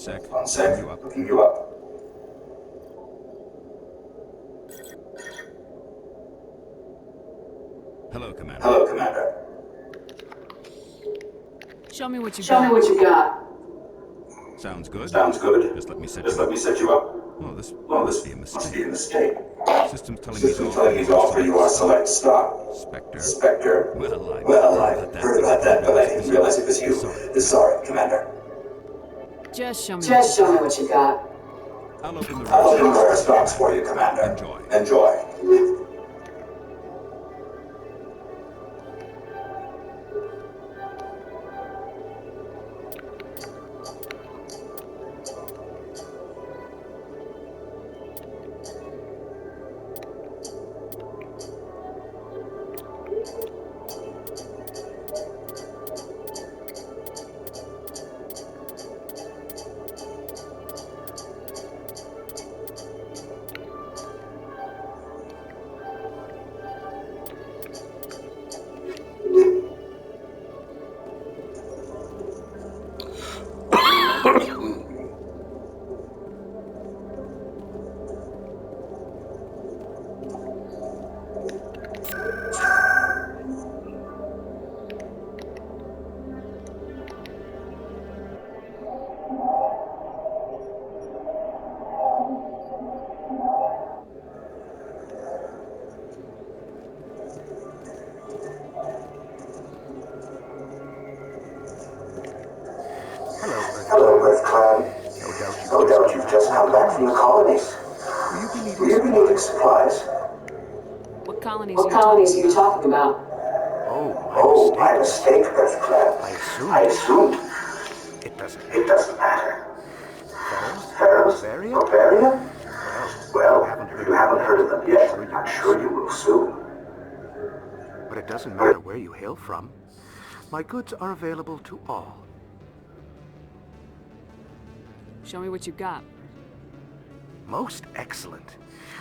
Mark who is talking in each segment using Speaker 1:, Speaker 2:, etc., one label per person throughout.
Speaker 1: sec.
Speaker 2: One sec.
Speaker 1: Looking you up.
Speaker 2: Looking you up.
Speaker 1: Hello, Commander.
Speaker 2: Hello, Commander.
Speaker 3: Show me what you
Speaker 2: Show
Speaker 3: got.
Speaker 2: me what you got.
Speaker 1: Sounds good.
Speaker 2: Sounds good.
Speaker 1: Just let me set
Speaker 2: Just
Speaker 1: you
Speaker 2: let
Speaker 1: up.
Speaker 2: me set you up.
Speaker 1: Oh, this
Speaker 2: Oh,
Speaker 1: must
Speaker 2: this
Speaker 1: be a
Speaker 2: must be a
Speaker 1: mistake.
Speaker 2: mistake.
Speaker 1: System's telling
Speaker 2: System telling me to offer you our select stop.
Speaker 1: Spectre.
Speaker 2: Spectre.
Speaker 1: Well, I've
Speaker 2: Well,
Speaker 1: heard
Speaker 2: I've
Speaker 1: about that,
Speaker 2: heard about that, but I didn't realize it was you.
Speaker 1: Sorry.
Speaker 2: Sorry, Commander.
Speaker 3: Just show me
Speaker 2: Just show me
Speaker 3: what
Speaker 2: what you got.
Speaker 1: I'll open the
Speaker 2: I'll open the
Speaker 1: rare
Speaker 2: rare stocks for you, Commander.
Speaker 1: Enjoy.
Speaker 2: Enjoy. Hello, Earth Clan. No doubt you've just come back from the colonies. Will you be needing supplies?
Speaker 3: What colonies
Speaker 2: What
Speaker 3: are you
Speaker 2: colonies are
Speaker 3: talking
Speaker 2: you
Speaker 3: about?
Speaker 2: talking about?
Speaker 4: Oh,
Speaker 2: My mistake, Earth Clan. I assumed. It doesn't matter. Pharaohs? Bavaria? Well, if you haven't heard of them yet, I'm sure you will soon.
Speaker 4: But it doesn't matter where you hail from. My goods are available to all.
Speaker 3: Show me what you got.
Speaker 4: Most excellent.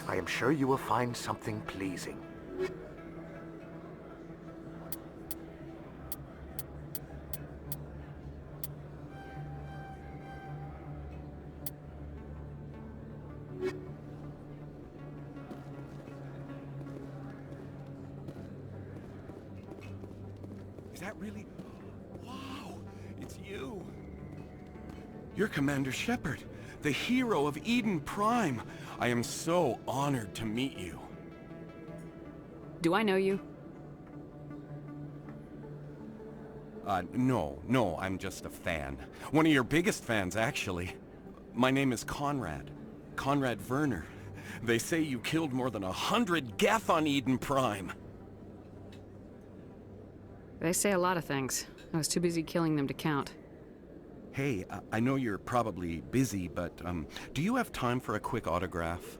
Speaker 4: I am sure you will find something pleasing.
Speaker 1: Is that really? Wow, it's you. You're Commander Shepard, the hero of Eden Prime. I am so honored to meet you.
Speaker 3: Do I know you?
Speaker 1: No, I'm just a fan. One of your biggest fans, actually. My name is Conrad. Conrad Werner. They say you killed more than 100 Geth on Eden Prime.
Speaker 3: They say a lot of things. I was too busy killing them to count.
Speaker 1: Hey, I know you're probably busy, but, do you have time for a quick autograph?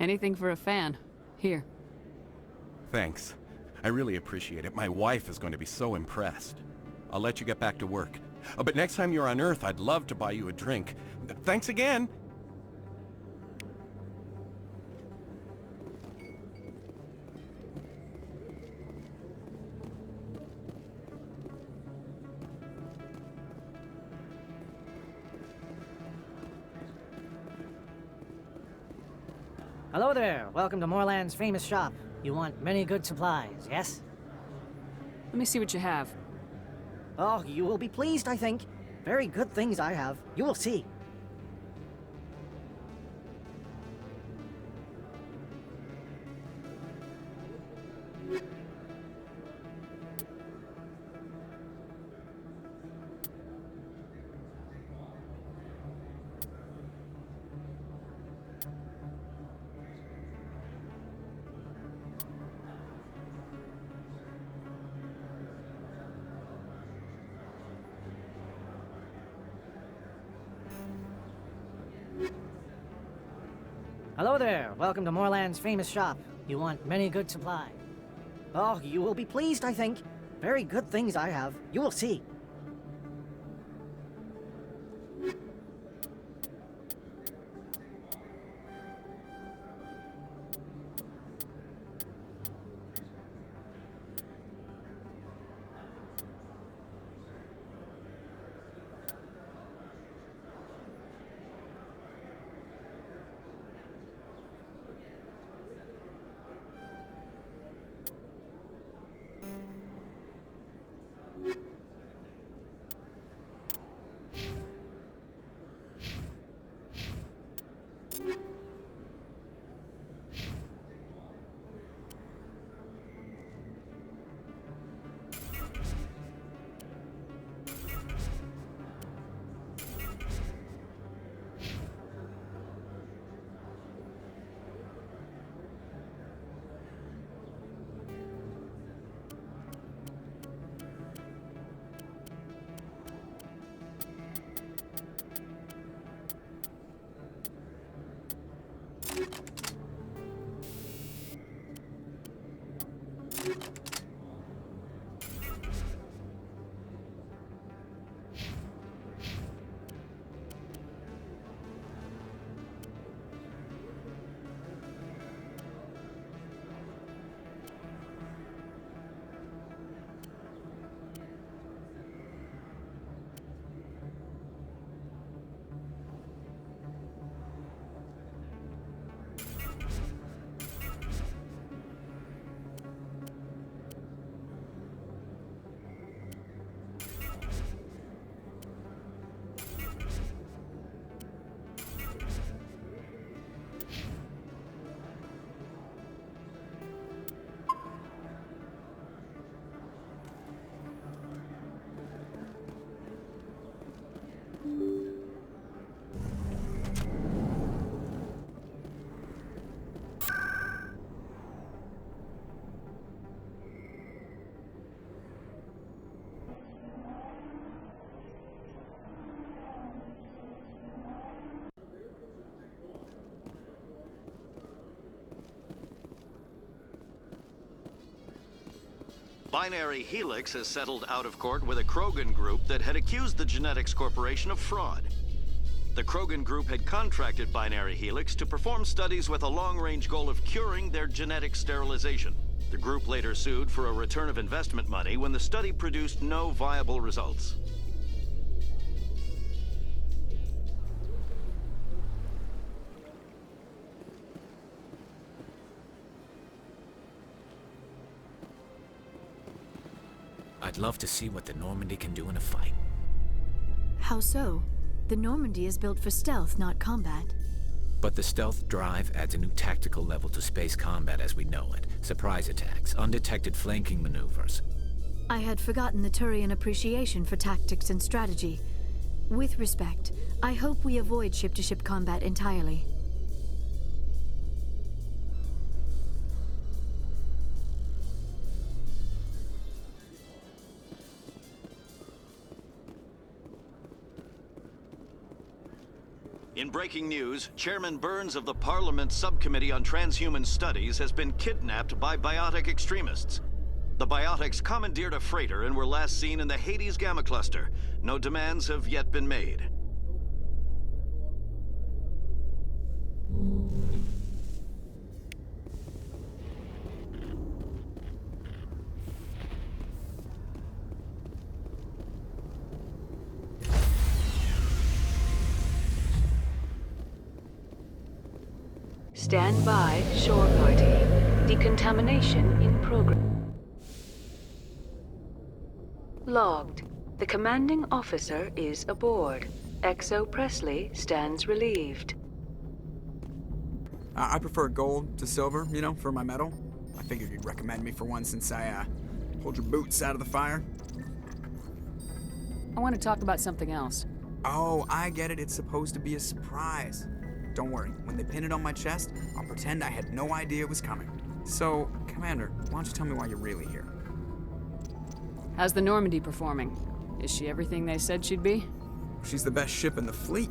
Speaker 3: Anything for a fan. Here.
Speaker 1: Thanks. I really appreciate it. My wife is going to be so impressed. I'll let you get back to work. But next time you're on Earth, I'd love to buy you a drink. Thanks again!
Speaker 5: Hello there. Welcome to Moorland's famous shop. You want many good supplies, yes?
Speaker 3: Let me see what you have.
Speaker 5: Oh, you will be pleased, I think. Very good things I have. You will see. Hello there. Welcome to Moorland's famous shop. You want many good supplies. Oh, you will be pleased, I think. Very good things I have. You will see.
Speaker 6: Binary Helix has settled out of court with a Krogan group that had accused the Genetics Corporation of fraud. The Krogan group had contracted Binary Helix to perform studies with a long-range goal of curing their genetic sterilization. The group later sued for a return of investment money when the study produced no viable results.
Speaker 7: I'd love to see what the Normandy can do in a fight.
Speaker 8: How so? The Normandy is built for stealth, not combat.
Speaker 7: But the stealth drive adds a new tactical level to space combat as we know it. Surprise attacks, undetected flanking maneuvers.
Speaker 8: I had forgotten the Turian appreciation for tactics and strategy. With respect, I hope we avoid ship-to-ship combat entirely.
Speaker 6: In breaking news, Chairman Burns of the Parliament Subcommittee on Transhuman Studies has been kidnapped by biotic extremists. The biotics commandeered a freighter and were last seen in the Hades Gamma Cluster. No demands have yet been made.
Speaker 3: Stand by, shore party. Decontamination in progress. Logged. The commanding officer is aboard. XO Presley stands relieved.
Speaker 9: I prefer gold to silver, you know, for my medal. I figured you'd recommend me for one since I, pulled your boots out of the fire.
Speaker 3: I want to talk about something else.
Speaker 9: Oh, I get it. It's supposed to be a surprise. Don't worry. When they pin it on my chest, I'll pretend I had no idea it was coming. So, Commander, why don't you tell me why you're really here?
Speaker 3: How's the Normandy performing? Is she everything they said she'd be?
Speaker 9: She's the best ship in the fleet,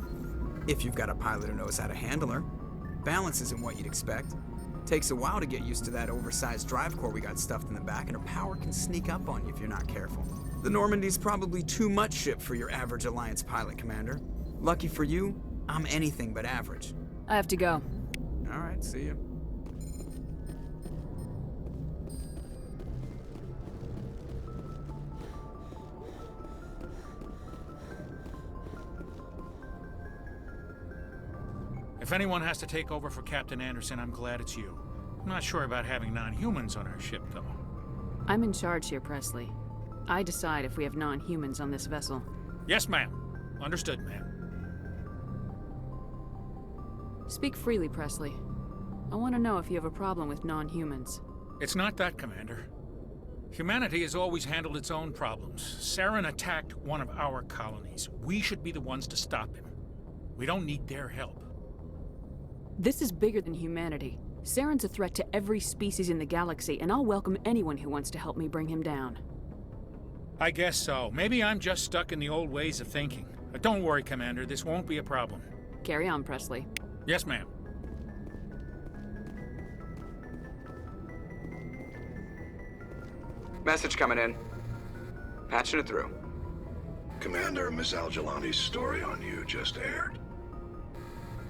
Speaker 9: if you've got a pilot who knows how to handle her. Balance isn't what you'd expect. Takes a while to get used to that oversized drive core we got stuffed in the back, and her power can sneak up on you if you're not careful. The Normandy's probably too much ship for your average Alliance pilot, Commander. Lucky for you, I'm anything but average.
Speaker 3: I have to go.
Speaker 9: All right, see you.
Speaker 10: If anyone has to take over for Captain Anderson, I'm glad it's you. I'm not sure about having non-humans on our ship, though.
Speaker 3: I'm in charge here, Presley. I decide if we have non-humans on this vessel.
Speaker 10: Yes, ma'am. Understood, ma'am.
Speaker 3: Speak freely, Presley. I want to know if you have a problem with non-humans.
Speaker 10: It's not that, Commander. Humanity has always handled its own problems. Saren attacked one of our colonies. We should be the ones to stop him. We don't need their help.
Speaker 3: This is bigger than humanity. Saren's a threat to every species in the galaxy, and I'll welcome anyone who wants to help me bring him down.
Speaker 10: I guess so. Maybe I'm just stuck in the old ways of thinking. But don't worry, Commander. This won't be a problem.
Speaker 3: Carry on, Presley.
Speaker 10: Yes, ma'am.
Speaker 9: Message coming in. Patching it through.
Speaker 11: Commander, Miss Al-Jalani's story on you just aired.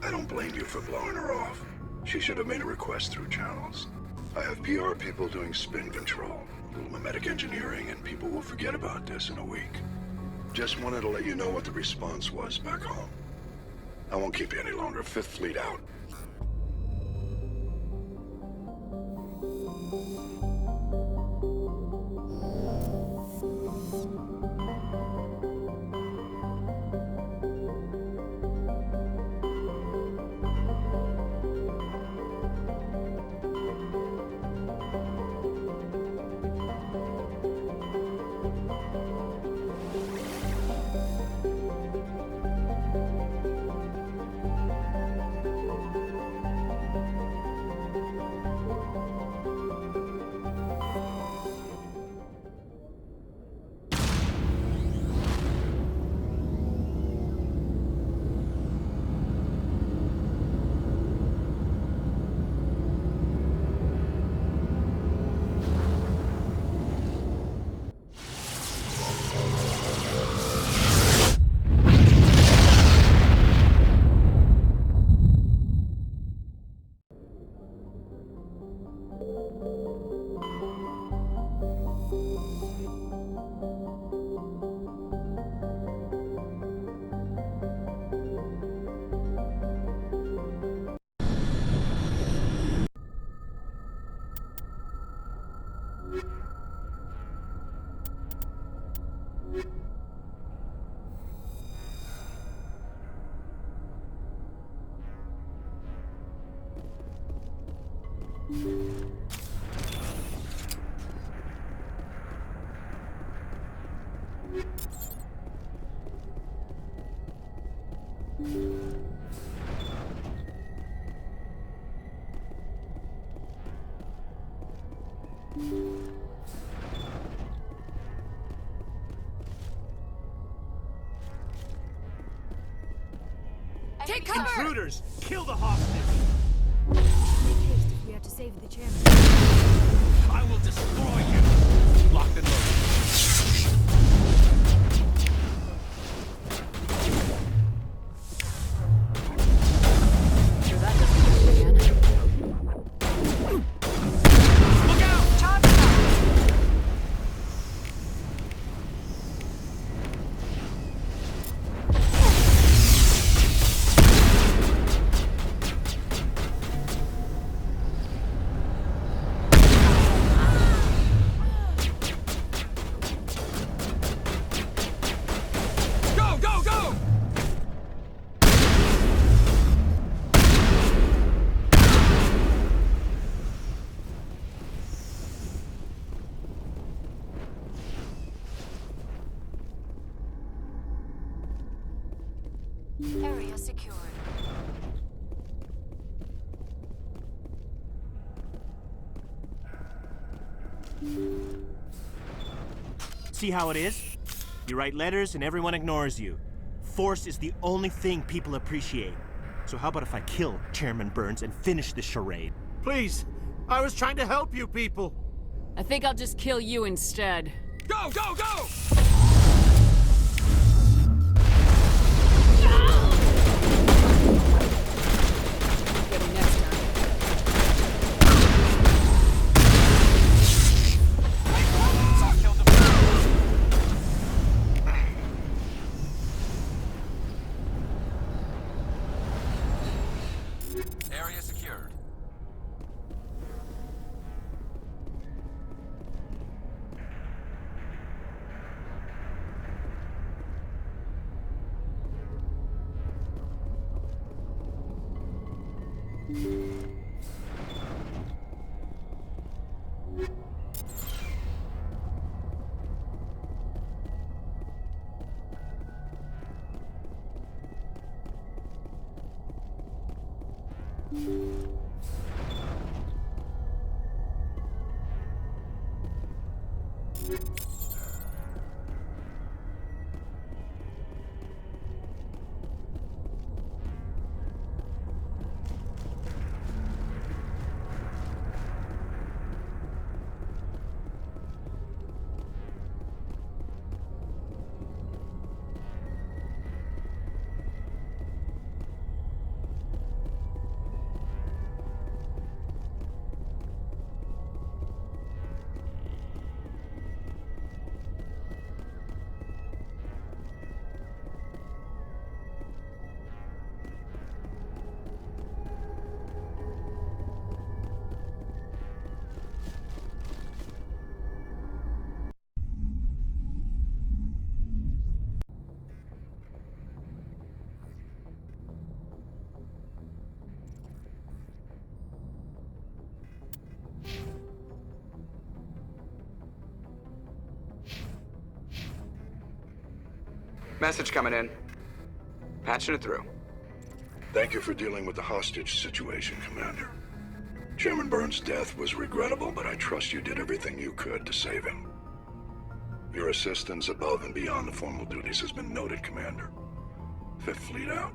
Speaker 11: I don't blame you for blowing her off. She should have made a request through channels. I have PR people doing spin control, a little mimetic engineering, and people will forget about this in a week. Just wanted to let you know what the response was back home. I won't keep you any longer. Fifth Fleet out.
Speaker 8: Take cover!
Speaker 12: Intruders! Kill the hostage!
Speaker 8: Make haste if we are to save the chairman.
Speaker 12: I will destroy you! Locked and loaded.
Speaker 3: Sure that doesn't happen again.
Speaker 12: Look out! Charge Go, go, go!
Speaker 8: Area secured.
Speaker 12: See how it is? You write letters and everyone ignores you. Force is the only thing people appreciate. So how about if I kill Chairman Burns and finish this charade? Please! I was trying to help you people!
Speaker 3: I think I'll just kill you instead.
Speaker 12: Go, go, go!
Speaker 3: Get me next time.
Speaker 7: Area secured.
Speaker 9: Message coming in. Patching it through.
Speaker 11: Thank you for dealing with the hostage situation, Commander. Chairman Burns' death was regrettable, but I trust you did everything you could to save him. Your assistance above and beyond the formal duties has been noted, Commander. Fifth Fleet out.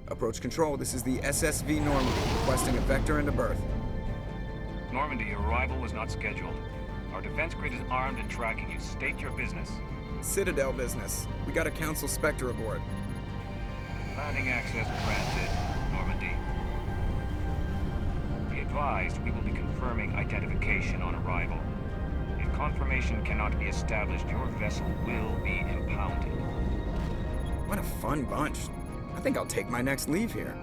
Speaker 9: Approach control, this is the SSV Normandy, requesting a vector and a berth.
Speaker 13: Normandy, your arrival was not scheduled. Our defense grid is armed and tracking you. State your business.
Speaker 9: Citadel business. We got a Council Spectre aboard.
Speaker 13: Landing access granted, Normandy. Be advised, we will be confirming identification on arrival. If confirmation cannot be established, your vessel will be impounded.
Speaker 9: What a fun bunch. I think I'll take my next leave here.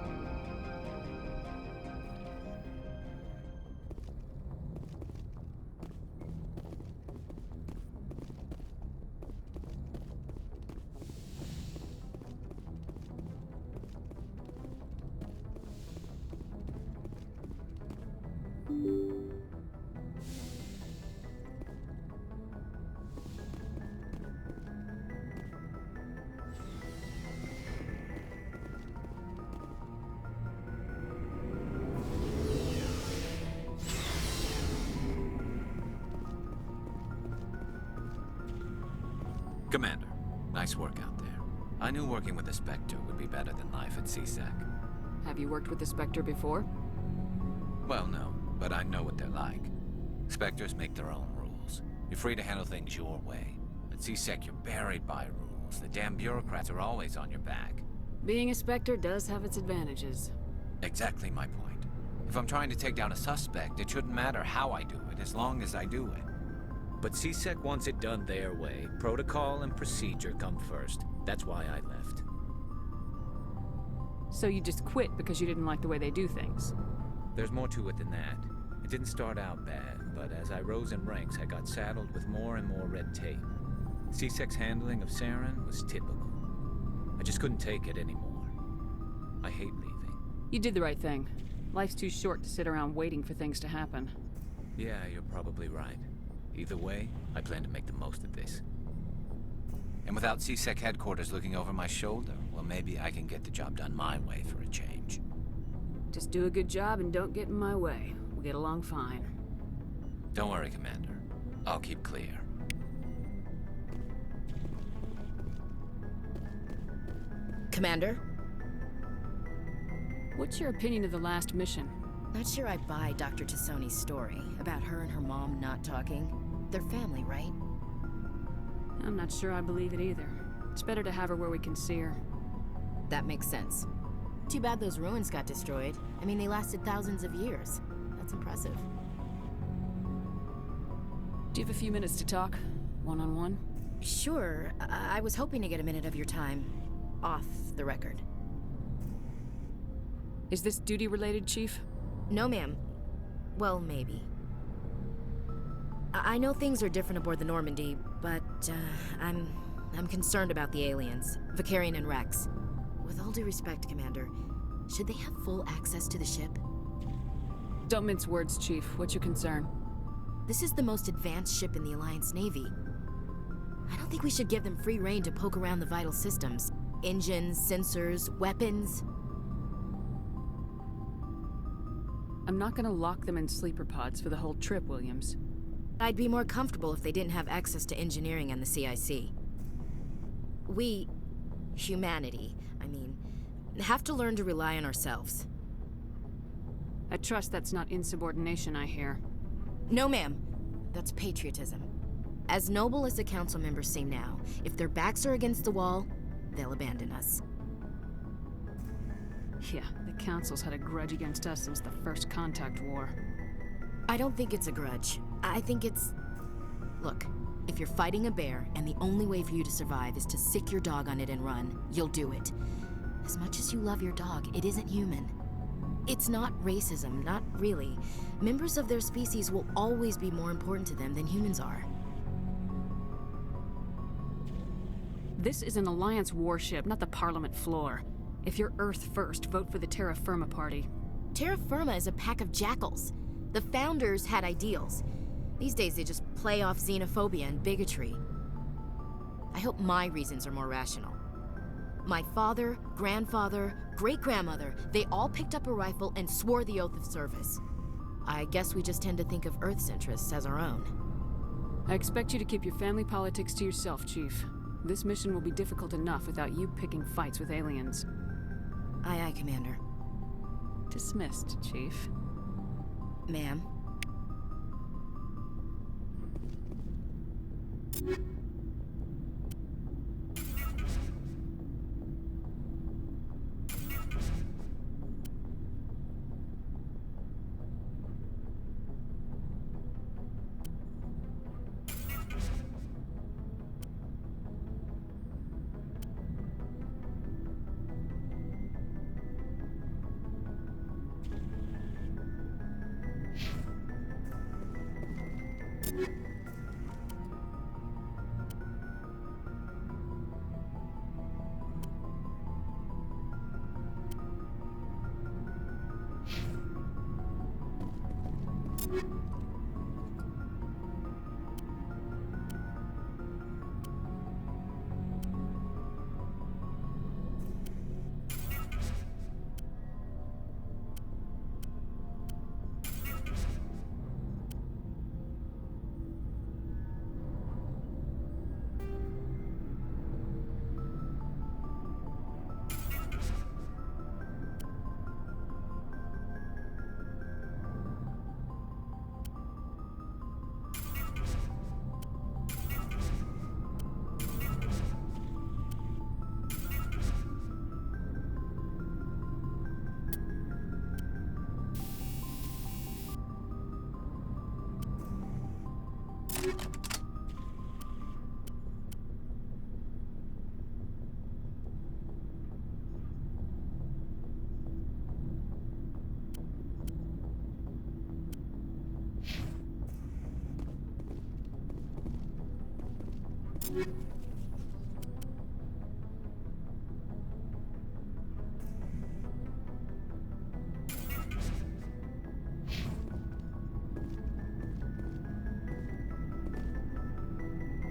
Speaker 7: Commander, nice work out there. I knew working with the Spectre would be better than life at CSEC.
Speaker 3: Have you worked with the Spectre before?
Speaker 7: Well, no, but I know what they're like. Spectres make their own rules. You're free to handle things your way. At CSEC, you're buried by rules. The damn bureaucrats are always on your back.
Speaker 3: Being a Spectre does have its advantages.
Speaker 7: Exactly my point. If I'm trying to take down a suspect, it shouldn't matter how I do it, as long as I do it. But CSEC wants it done their way. Protocol and procedure come first. That's why I left.
Speaker 3: So you just quit because you didn't like the way they do things?
Speaker 7: There's more to it than that. It didn't start out bad, but as I rose in ranks, I got saddled with more and more red tape. CSEC's handling of Saren was typical. I just couldn't take it anymore. I hate leaving.
Speaker 3: You did the right thing. Life's too short to sit around waiting for things to happen.
Speaker 7: Yeah, you're probably right. Either way, I plan to make the most of this. And without CSEC headquarters looking over my shoulder, well, maybe I can get the job done my way for a change.
Speaker 3: Just do a good job and don't get in my way. We'll get along fine.
Speaker 7: Don't worry, Commander. I'll keep clear.
Speaker 14: Commander?
Speaker 3: What's your opinion of the last mission?
Speaker 14: Not sure I buy Dr. Tassoni's story about her and her mom not talking. They're family, right?
Speaker 3: I'm not sure I believe it either. It's better to have her where we can see her.
Speaker 14: That makes sense. Too bad those ruins got destroyed. I mean, they lasted thousands of years. That's impressive.
Speaker 3: Do you have a few minutes to talk? One-on-one?
Speaker 14: Sure. I was hoping to get a minute of your time. Off the record.
Speaker 3: Is this duty-related, Chief?
Speaker 14: No, ma'am. Well, maybe. I know things are different aboard the Normandy, but, I'm concerned about the aliens, Vicarian and Rex. With all due respect, Commander, should they have full access to the ship?
Speaker 3: Don't mince words, Chief. What's your concern?
Speaker 14: This is the most advanced ship in the Alliance Navy. I don't think we should give them free rein to poke around the vital systems. Engines, sensors, weapons.
Speaker 3: I'm not gonna lock them in sleeper pods for the whole trip, Williams.
Speaker 14: I'd be more comfortable if they didn't have access to engineering and the CIC. We, humanity, have to learn to rely on ourselves.
Speaker 3: I trust that's not insubordination, I hear.
Speaker 14: No, ma'am. That's patriotism. As noble as the council members seem now, if their backs are against the wall, they'll abandon us.
Speaker 3: Yeah, the council's had a grudge against us since the First Contact War.
Speaker 14: I don't think it's a grudge. I think it's... Look, if you're fighting a bear and the only way for you to survive is to sick your dog on it and run, you'll do it. As much as you love your dog, it isn't human. It's not racism, not really. Members of their species will always be more important to them than humans are.
Speaker 3: This is an Alliance warship, not the Parliament floor. If you're Earth first, vote for the Terra Firma Party.
Speaker 14: Terra Firma is a pack of jackals. The founders had ideals. These days they just play off xenophobia and bigotry. I hope my reasons are more rational. My father, grandfather, great-grandmother, they all picked up a rifle and swore the oath of service. I guess we just tend to think of Earth's interests as our own.
Speaker 3: I expect you to keep your family politics to yourself, Chief. This mission will be difficult enough without you picking fights with aliens.
Speaker 14: Aye, aye, Commander.
Speaker 3: Dismissed, Chief.
Speaker 14: Ma'am.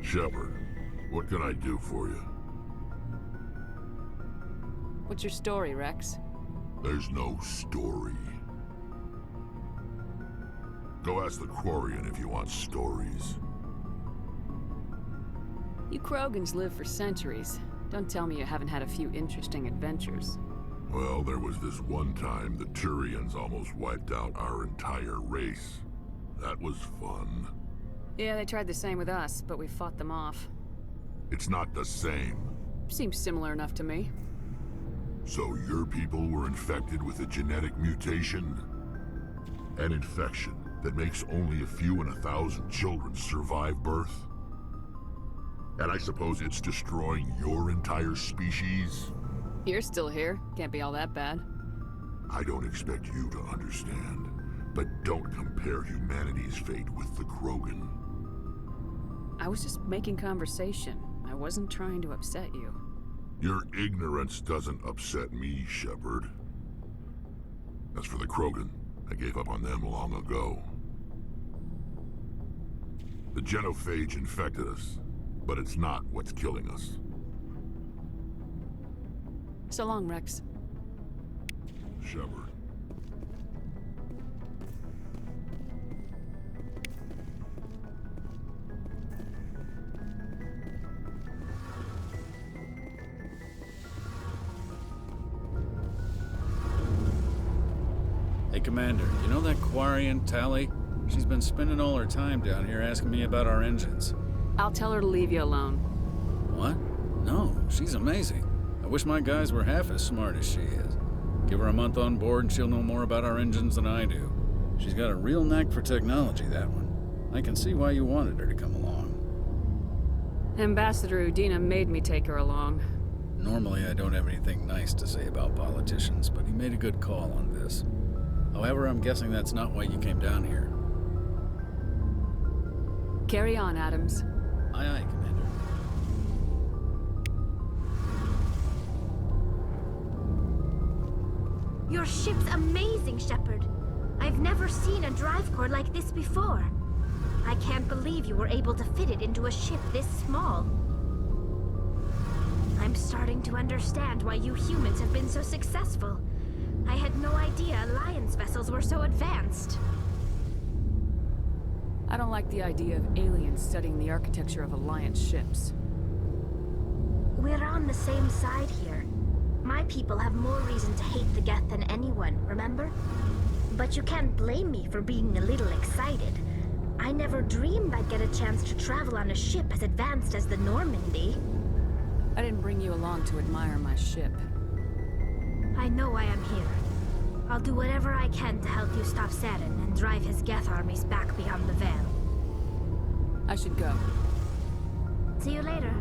Speaker 15: Shepard, what can I do for you?
Speaker 3: What's your story, Rex?
Speaker 15: There's no story. Go ask the Quarian if you want stories.
Speaker 3: You Krogans live for centuries. Don't tell me you haven't had a few interesting adventures.
Speaker 15: Well, there was this one time the Turians almost wiped out our entire race. That was fun.
Speaker 3: Yeah, they tried the same with us, but we fought them off.
Speaker 15: It's not the same.
Speaker 3: Seems similar enough to me.
Speaker 15: So your people were infected with a genetic mutation? An infection that makes only a few in 1,000 children survive birth? And I suppose it's destroying your entire species?
Speaker 3: You're still here. Can't be all that bad.
Speaker 15: I don't expect you to understand, but don't compare humanity's fate with the Krogan.
Speaker 3: I was just making conversation. I wasn't trying to upset you.
Speaker 15: Your ignorance doesn't upset me, Shepard. As for the Krogan, I gave up on them long ago. The genophage infected us, but it's not what's killing us.
Speaker 3: So long, Rex.
Speaker 15: Shepard.
Speaker 16: Hey, Commander, you know that Quarian, Tally? She's been spending all her time down here asking me about our engines.
Speaker 3: I'll tell her to leave you alone.
Speaker 16: What? No, she's amazing. I wish my guys were half as smart as she is. Give her a month on board and she'll know more about our engines than I do. She's got a real knack for technology, that one. I can see why you wanted her to come along.
Speaker 3: Ambassador Udina made me take her along.
Speaker 16: Normally I don't have anything nice to say about politicians, but he made a good call on this. However, I'm guessing that's not why you came down here.
Speaker 3: Carry on, Adams.
Speaker 16: Aye, aye, Commander.
Speaker 17: Your ship's amazing, Shepard. I've never seen a drive core like this before. I can't believe you were able to fit it into a ship this small. I'm starting to understand why you humans have been so successful. I had no idea Alliance vessels were so advanced.
Speaker 3: I don't like the idea of aliens studying the architecture of Alliance ships.
Speaker 17: We're on the same side here. My people have more reason to hate the Geth than anyone, remember? But you can't blame me for being a little excited. I never dreamed I'd get a chance to travel on a ship as advanced as the Normandy.
Speaker 3: I didn't bring you along to admire my ship.
Speaker 17: I know why I'm here. I'll do whatever I can to help you stop Saren and drive his Geth armies back beyond the Veil.
Speaker 3: I should go.
Speaker 17: See you later.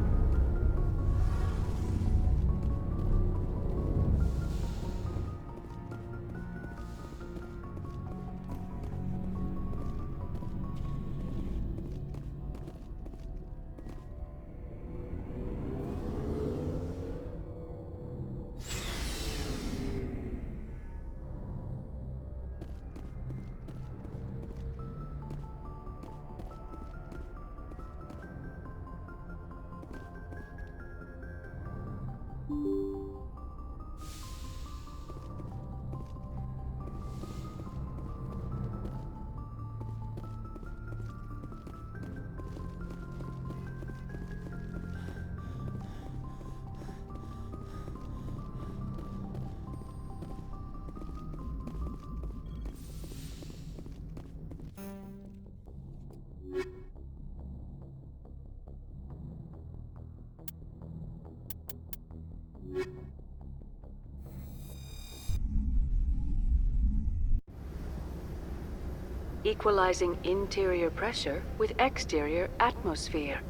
Speaker 3: Equalizing interior pressure with exterior atmosphere.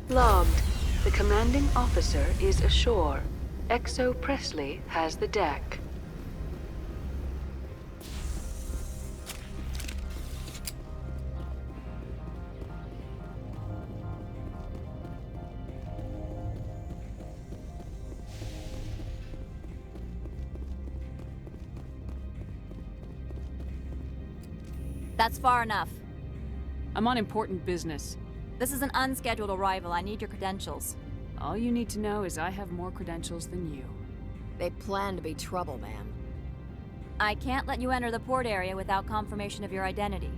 Speaker 3: Logged. The commanding officer is ashore. Exo Presley has the deck.
Speaker 18: That's far enough.
Speaker 3: I'm on important business.
Speaker 18: This is an unscheduled arrival. I need your credentials.
Speaker 3: All you need to know is I have more credentials than you.
Speaker 14: They plan to be trouble, ma'am.
Speaker 18: I can't let you enter the port area without confirmation of your identity.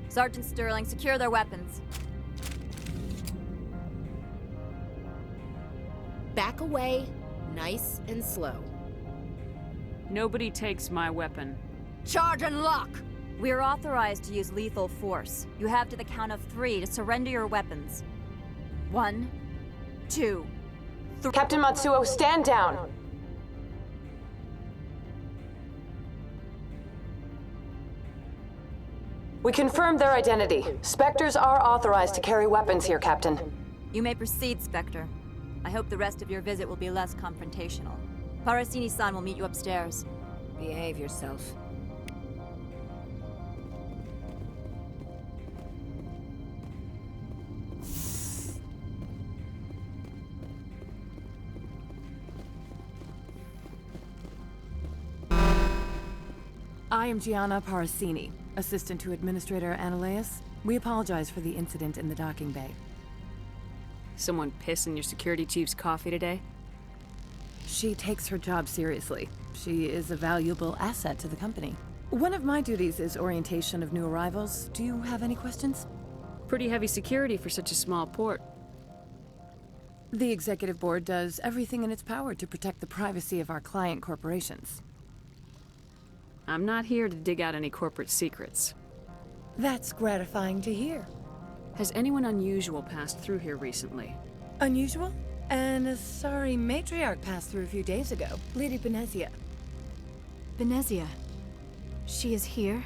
Speaker 18: Sergeant Sterling, secure their weapons.
Speaker 14: Back away, nice and slow.
Speaker 3: Nobody takes my weapon.
Speaker 18: Charge and lock! We're authorized to use lethal force. You have to the count of 3 to surrender your weapons. 1, 2, 3.
Speaker 3: Captain Matsuo, stand down! We confirmed their identity. Spectres are authorized to carry weapons here, Captain.
Speaker 18: You may proceed, Spectre. I hope the rest of your visit will be less confrontational. Parasini-san will meet you upstairs.
Speaker 14: Behave yourself.
Speaker 19: I am Gianna Parasini. Assistant to Administrator Ananias. We apologize for the incident in the docking bay.
Speaker 20: Someone piss in your security chief's coffee today?
Speaker 19: She takes her job seriously. She is a valuable asset to the company. One of my duties is orientation of new arrivals. Do you have any questions?
Speaker 20: Pretty heavy security for such a small port.
Speaker 19: The Executive Board does everything in its power to protect the privacy of our client corporations.
Speaker 20: I'm not here to dig out any corporate secrets.
Speaker 19: That's gratifying to hear.
Speaker 20: Has anyone unusual passed through here recently?
Speaker 19: Unusual? And a sorry matriarch passed through a few days ago. Lady Benezia.
Speaker 8: Benezia? She is here?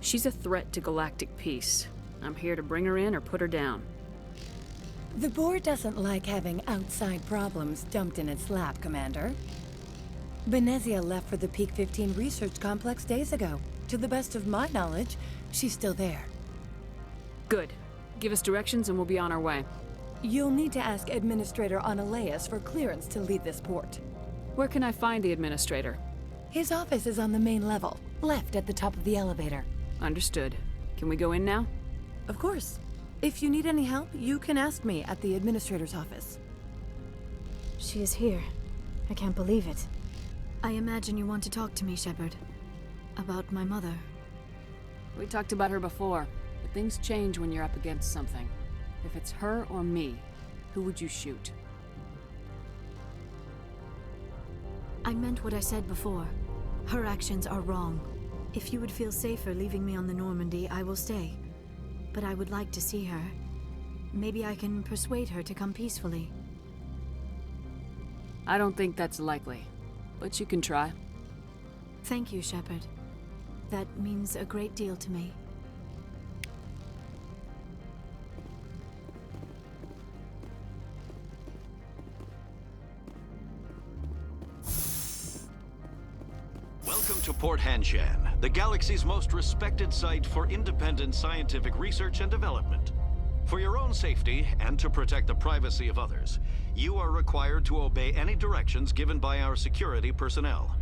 Speaker 20: She's a threat to galactic peace. I'm here to bring her in or put her down.
Speaker 19: The board doesn't like having outside problems dumped in its lap, Commander. Benezia left for the Peak 15 research complex days ago. To the best of my knowledge, she's still there.
Speaker 20: Good. Give us directions and we'll be on our way.
Speaker 19: You'll need to ask Administrator Ananias for clearance to leave this port.
Speaker 20: Where can I find the Administrator?
Speaker 19: His office is on the main level, left at the top of the elevator.
Speaker 20: Understood. Can we go in now?
Speaker 19: Of course. If you need any help, you can ask me at the Administrator's office.
Speaker 8: She is here. I can't believe it. I imagine you want to talk to me, Shepard. About my mother.
Speaker 20: We talked about her before, but things change when you're up against something. If it's her or me, who would you shoot?
Speaker 8: I meant what I said before. Her actions are wrong. If you would feel safer leaving me on the Normandy, I will stay. But I would like to see her. Maybe I can persuade her to come peacefully.
Speaker 20: I don't think that's likely, but you can try.
Speaker 8: Thank you, Shepard. That means a great deal to me.
Speaker 6: Welcome to Port Hanshan, the galaxy's most respected site for independent scientific research and development. For your own safety and to protect the privacy of others, you are required to obey any directions given by our security personnel.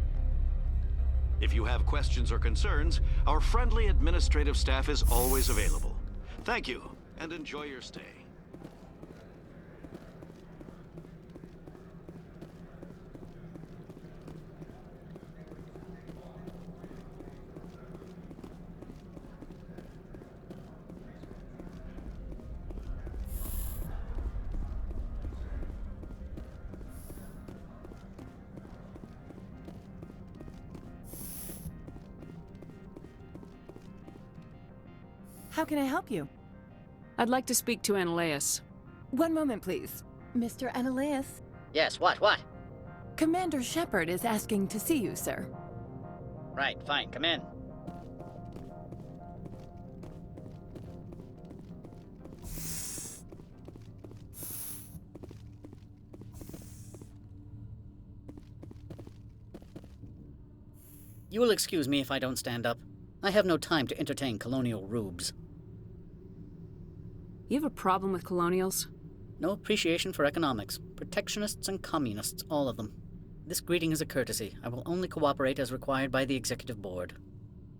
Speaker 6: If you have questions or concerns, our friendly administrative staff is always available. Thank you, and enjoy your stay.
Speaker 19: How can I help you?
Speaker 20: I'd like to speak to Ananias.
Speaker 19: One moment, please. Mr. Ananias?
Speaker 21: Yes, what?
Speaker 19: Commander Shepard is asking to see you, sir.
Speaker 21: Right, fine, come in. You will excuse me if I don't stand up. I have no time to entertain colonial rubes.
Speaker 20: You have a problem with colonials?
Speaker 21: No appreciation for economics. Protectionists and communists, all of them. This greeting is a courtesy. I will only cooperate as required by the Executive Board.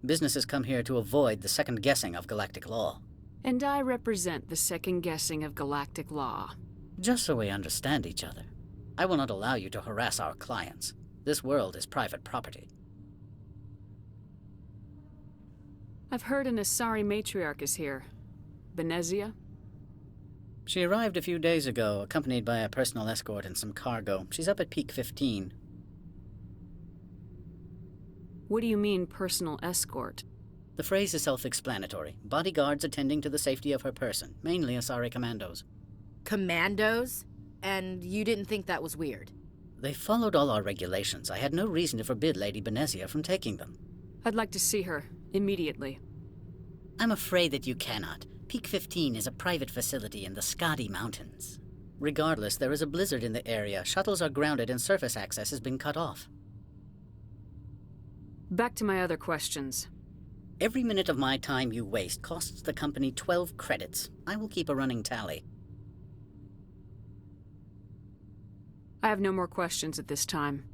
Speaker 21: Businesses come here to avoid the second guessing of galactic law.
Speaker 20: And I represent the second guessing of galactic law.
Speaker 21: Just so we understand each other. I will not allow you to harass our clients. This world is private property.
Speaker 20: I've heard an Asari matriarch is here. Benezia?
Speaker 21: She arrived a few days ago, accompanied by a personal escort and some cargo. She's up at Peak 15.
Speaker 20: What do you mean, personal escort?
Speaker 21: The phrase is self-explanatory. Bodyguards attending to the safety of her person, mainly Asari commandos.
Speaker 14: Commandos? And you didn't think that was weird?
Speaker 21: They followed all our regulations. I had no reason to forbid Lady Benezia from taking them.
Speaker 20: I'd like to see her, immediately.
Speaker 21: I'm afraid that you cannot. Peak 15 is a private facility in the Skadi Mountains. Regardless, there is a blizzard in the area. Shuttles are grounded and surface access has been cut off.
Speaker 20: Back to my other questions.
Speaker 21: Every minute of my time you waste costs the company 12 credits. I will keep a running tally.
Speaker 20: I have no more questions at this time.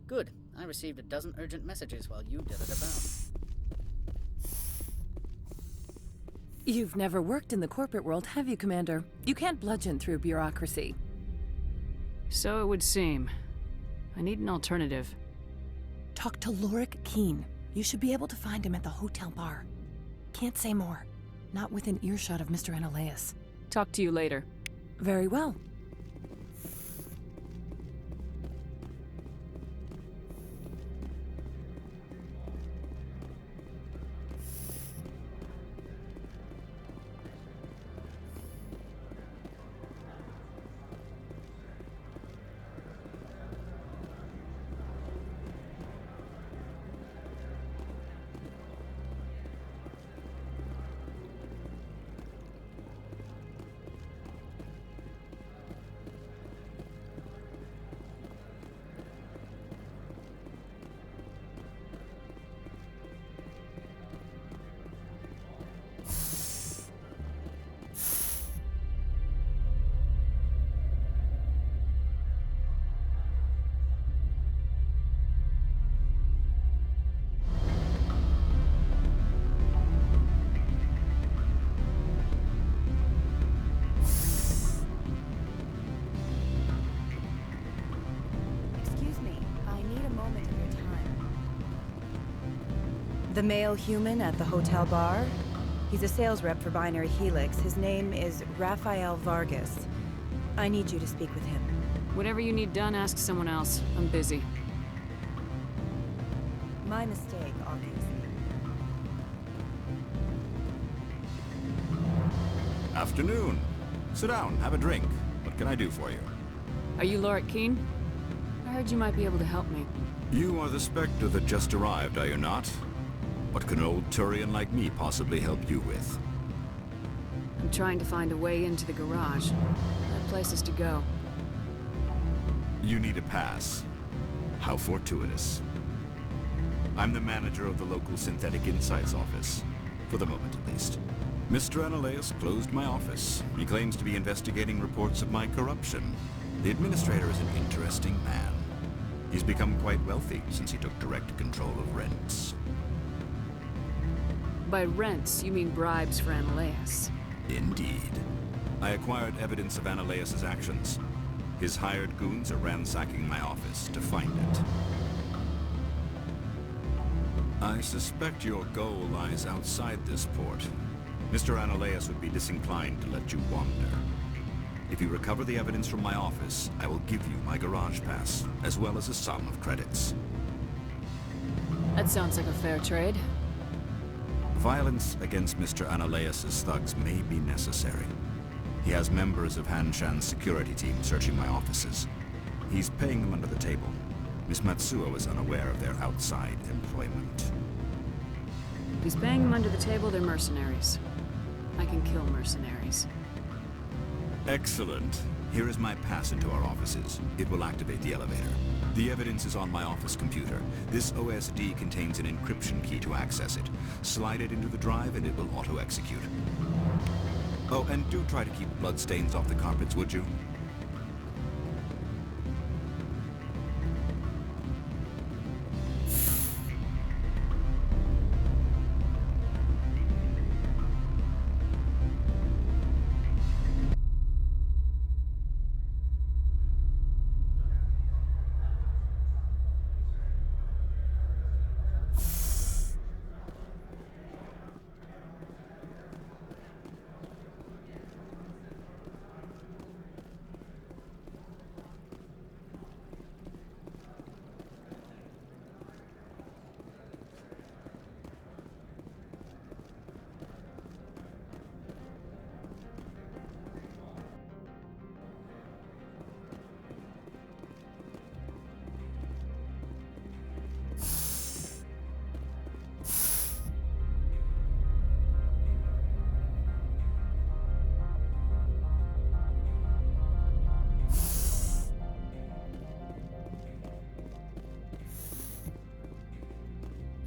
Speaker 21: Good. I received a dozen urgent messages while you dithered about.
Speaker 19: You've never worked in the corporate world, have you, Commander? You can't bludgeon through bureaucracy.
Speaker 20: So it would seem. I need an alternative.
Speaker 19: Talk to Lorik Keene. You should be able to find him at the hotel bar. Can't say more. Not within earshot of Mr. Analaeus.
Speaker 20: Talk to you later.
Speaker 19: Very well.
Speaker 2: The male human at the hotel bar? He's a sales rep for Binary Helix. His name is Rafael Vargas. I need you to speak with him.
Speaker 20: Whatever you need done, ask someone else. I'm busy.
Speaker 2: My mistake, obviously.
Speaker 22: Afternoon. Sit down, have a drink. What can I do for you?
Speaker 20: Are you Lorik Keene? I heard you might be able to help me.
Speaker 22: You are the Spectre that just arrived, are you not? What can an old Turian like me possibly help you with?
Speaker 20: I'm trying to find a way into the garage. I have places to go.
Speaker 22: You need a pass. How fortuitous. I'm the manager of the local Synthetic Insights office. For the moment, at least. Mr. Analaeus closed my office. He claims to be investigating reports of my corruption. The administrator is an interesting man. He's become quite wealthy since he took direct control of rents.
Speaker 20: By rents, you mean bribes for Analaeus.
Speaker 22: Indeed. I acquired evidence of Analaeus' actions. His hired goons are ransacking my office to find it. I suspect your goal lies outside this port. Mr. Analaeus would be disinclined to let you wander. If you recover the evidence from my office, I will give you my garage pass, as well as a sum of credits.
Speaker 20: That sounds like a fair trade.
Speaker 22: Violence against Mr. Analaeus' thugs may be necessary. He has members of Hanshan's security team searching my offices. He's paying them under the table. Miss Matsuo is unaware of their outside employment.
Speaker 20: If he's paying them under the table, they're mercenaries. I can kill mercenaries.
Speaker 22: Excellent. Here is my pass into our offices. It will activate the elevator. The evidence is on my office computer. This OSD contains an encryption key to access it. Slide it into the drive and it will auto-execute. Oh, and do try to keep bloodstains off the carpets, would you?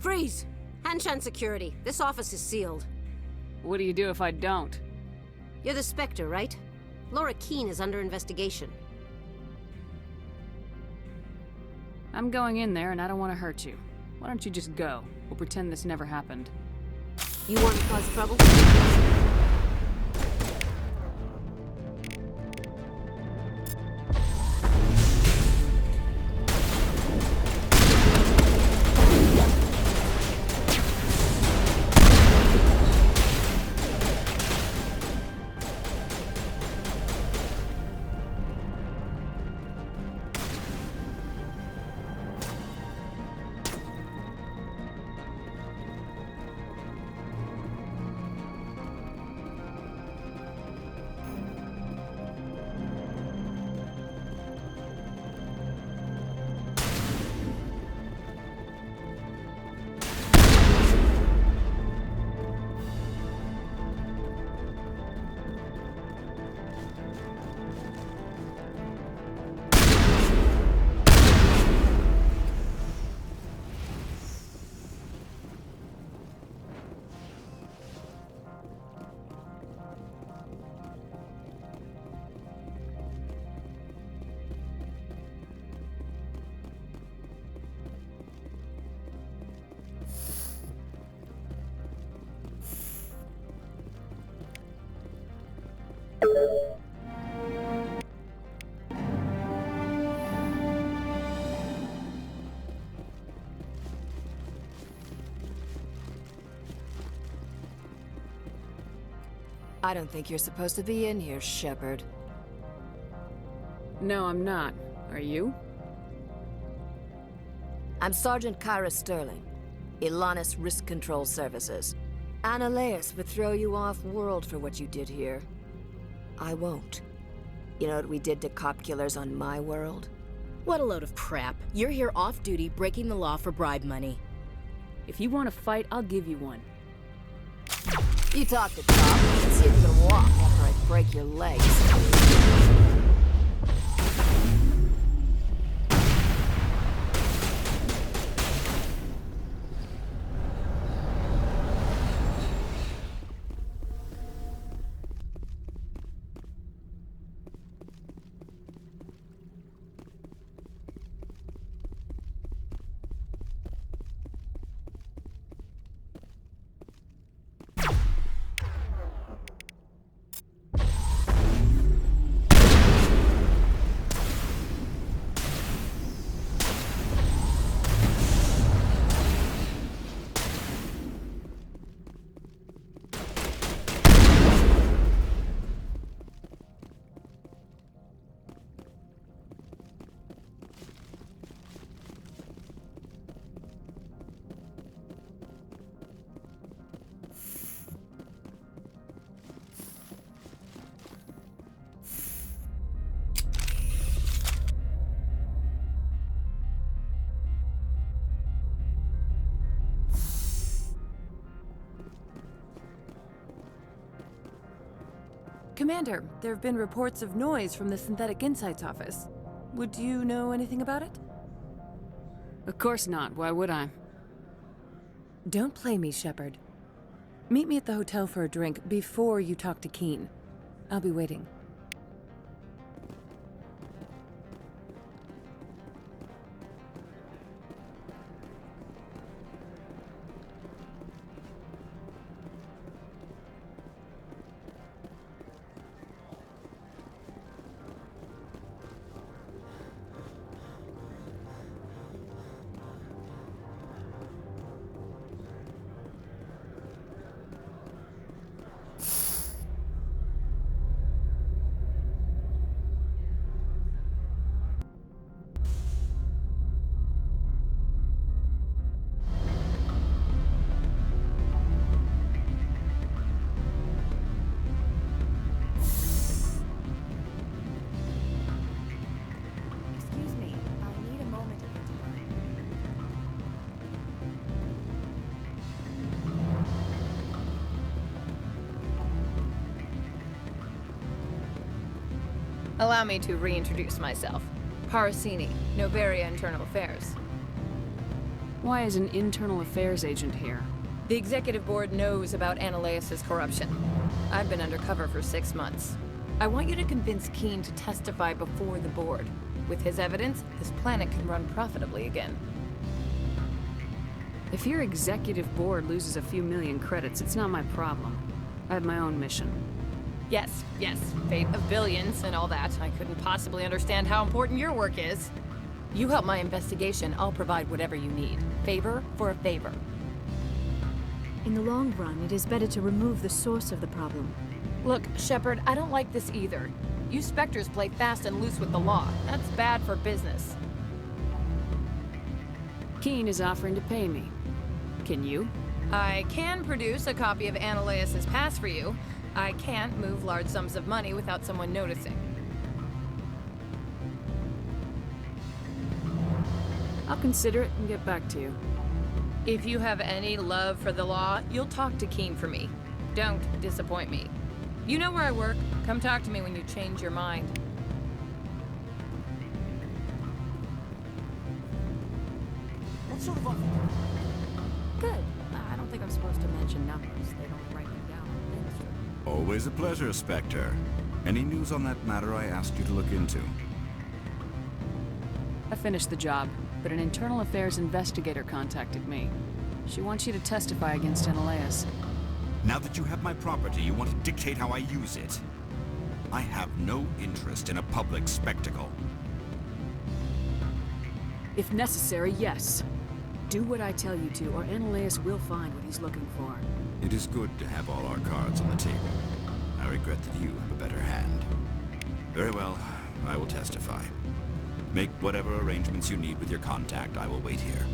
Speaker 23: Freeze! Hanshan Security. This office is sealed.
Speaker 20: What do you do if I don't?
Speaker 23: You're the Spectre, right? Lorik Keene is under investigation.
Speaker 20: I'm going in there and I don't want to hurt you. Why don't you just go? We'll pretend this never happened.
Speaker 23: You want to cause trouble?
Speaker 1: I don't think you're supposed to be in here, Shepard.
Speaker 20: No, I'm not. Are you?
Speaker 1: I'm Sergeant Kyra Sterling, Ilanis Risk Control Services. Annaleus would throw you off-world for what you did here. I won't. You know what we did to cop killers on my world?
Speaker 14: What a load of crap. You're here off-duty, breaking the law for bribe money.
Speaker 20: If you want to fight, I'll give you one.
Speaker 1: You talk to Top. Let's see if you can walk after I break your legs.
Speaker 2: Commander, there have been reports of noise from the Synthetic Insights office. Would you know anything about it?
Speaker 20: Of course not. Why would I?
Speaker 2: Don't play me, Shepard. Meet me at the hotel for a drink before you talk to Keen. I'll be waiting.
Speaker 4: Allow me to reintroduce myself. Parasini, Novaria Internal Affairs.
Speaker 20: Why is an internal affairs agent here?
Speaker 4: The executive board knows about Annaleus' corruption. I've been undercover for 6 months. I want you to convince Keen to testify before the board. With his evidence, this planet can run profitably again.
Speaker 20: If your executive board loses a few million credits, it's not my problem. I have my own mission.
Speaker 4: Yes, fate of billions and all that. I couldn't possibly understand how important your work is. You help my investigation, I'll provide whatever you need. Favor for a favor.
Speaker 8: In the long run, it is better to remove the source of the problem.
Speaker 4: Look, Shepard, I don't like this either. You Spectres play fast and loose with the law. That's bad for business.
Speaker 20: Keen is offering to pay me. Can you?
Speaker 4: I can produce a copy of Ananias' pass for you. I can't move large sums of money without someone noticing.
Speaker 20: I'll consider it and get back to you.
Speaker 4: If you have any love for the law, you'll talk to Keen for me. Don't disappoint me. You know where I work. Come talk to me when you change your mind.
Speaker 5: What sort of offer?
Speaker 20: Good. I don't think I'm supposed to mention numbers. They don't write them down on things.
Speaker 22: Always a pleasure, Spectre. Any news on that matter I asked you to look into?
Speaker 20: I finished the job, but an internal affairs investigator contacted me. She wants you to testify against Ananias.
Speaker 22: Now that you have my property, you want to dictate how I use it. I have no interest in a public spectacle.
Speaker 20: If necessary, yes. Do what I tell you to, or Ananias will find what he's looking for.
Speaker 22: It is good to have all our cards on the table. I regret that you have a better hand. Very well, I will testify. Make whatever arrangements you need with your contact. I will wait here.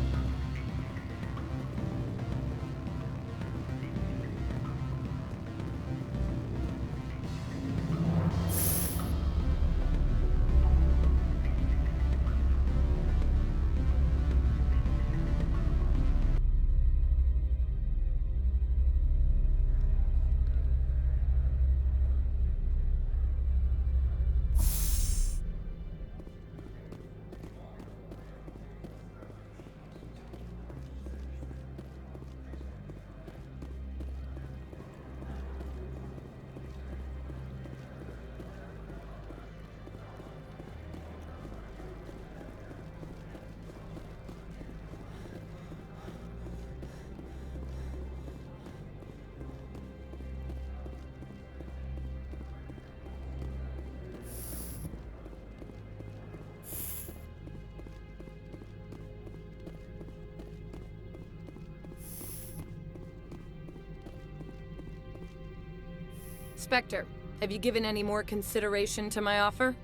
Speaker 4: Spectre, have you given any more consideration to my offer?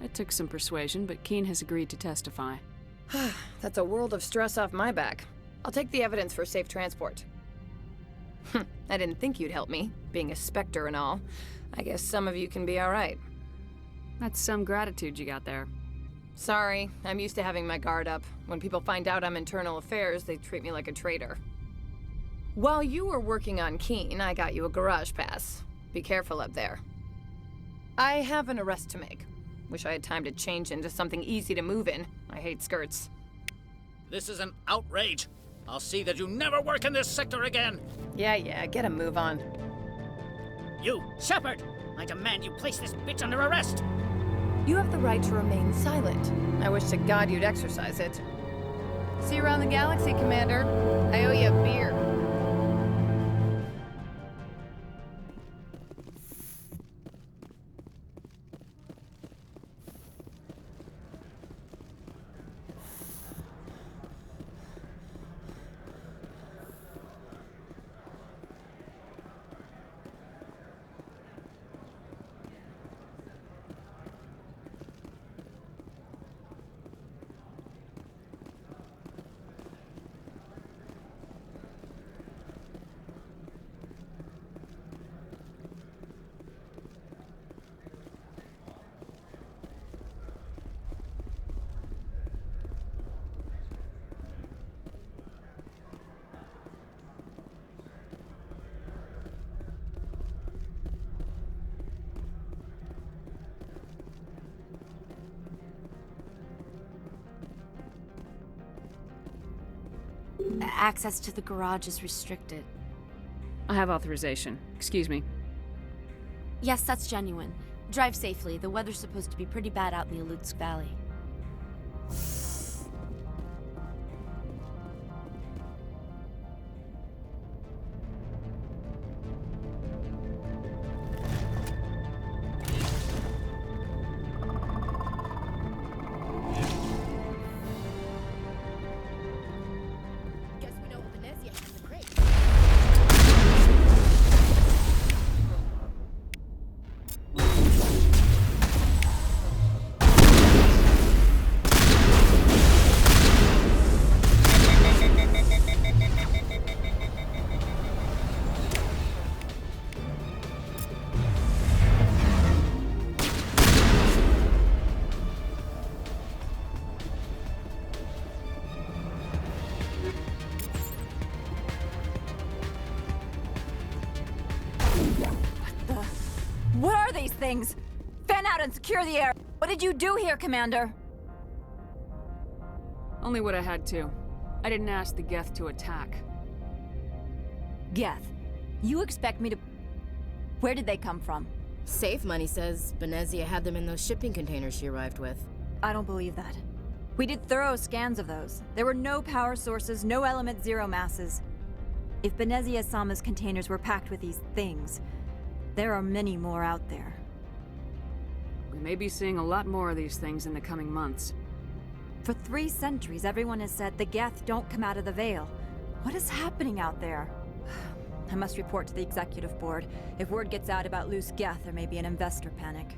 Speaker 20: It took some persuasion, but Keen has agreed to testify.
Speaker 4: That's a world of stress off my back. I'll take the evidence for safe transport. I didn't think you'd help me, being a Spectre and all. I guess some of you can be alright.
Speaker 20: That's some gratitude you got there.
Speaker 4: Sorry, I'm used to having my guard up. When people find out I'm internal affairs, they treat me like a traitor. While you were working on Keen, I got you a garage pass. Be careful up there. I have an arrest to make. Wish I had time to change into something easy to move in. I hate skirts.
Speaker 21: This is an outrage. I'll see that you never work in this sector again.
Speaker 4: Yeah, get a move on.
Speaker 21: You, Shepard! I demand you place this bitch under arrest!
Speaker 4: You have the right to remain silent. I wish to God you'd exercise it. See you around the galaxy, Commander. I owe you a beer.
Speaker 10: Access to the garage is restricted.
Speaker 20: I have authorization. Excuse me.
Speaker 10: Yes, that's genuine. Drive safely. The weather's supposed to be pretty bad out in the Alutsk Valley.
Speaker 2: What are these things? Fan out and secure the air! What did you do here, Commander?
Speaker 20: Only what I had to. I didn't ask the Geth to attack.
Speaker 2: Geth, you expect me to... Where did they come from?
Speaker 14: Safe Money says Benezia had them in those shipping containers she arrived with.
Speaker 2: I don't believe that. We did thorough scans of those. There were no power sources, no element zero masses. If Benezia Sama's containers were packed with these things, there are many more out there.
Speaker 20: We may be seeing a lot more of these things in the coming months.
Speaker 2: For 3 centuries, everyone has said the Geth don't come out of the Veil. What is happening out there? I must report to the Executive Board. If word gets out about loose Geth, there may be an investor panic.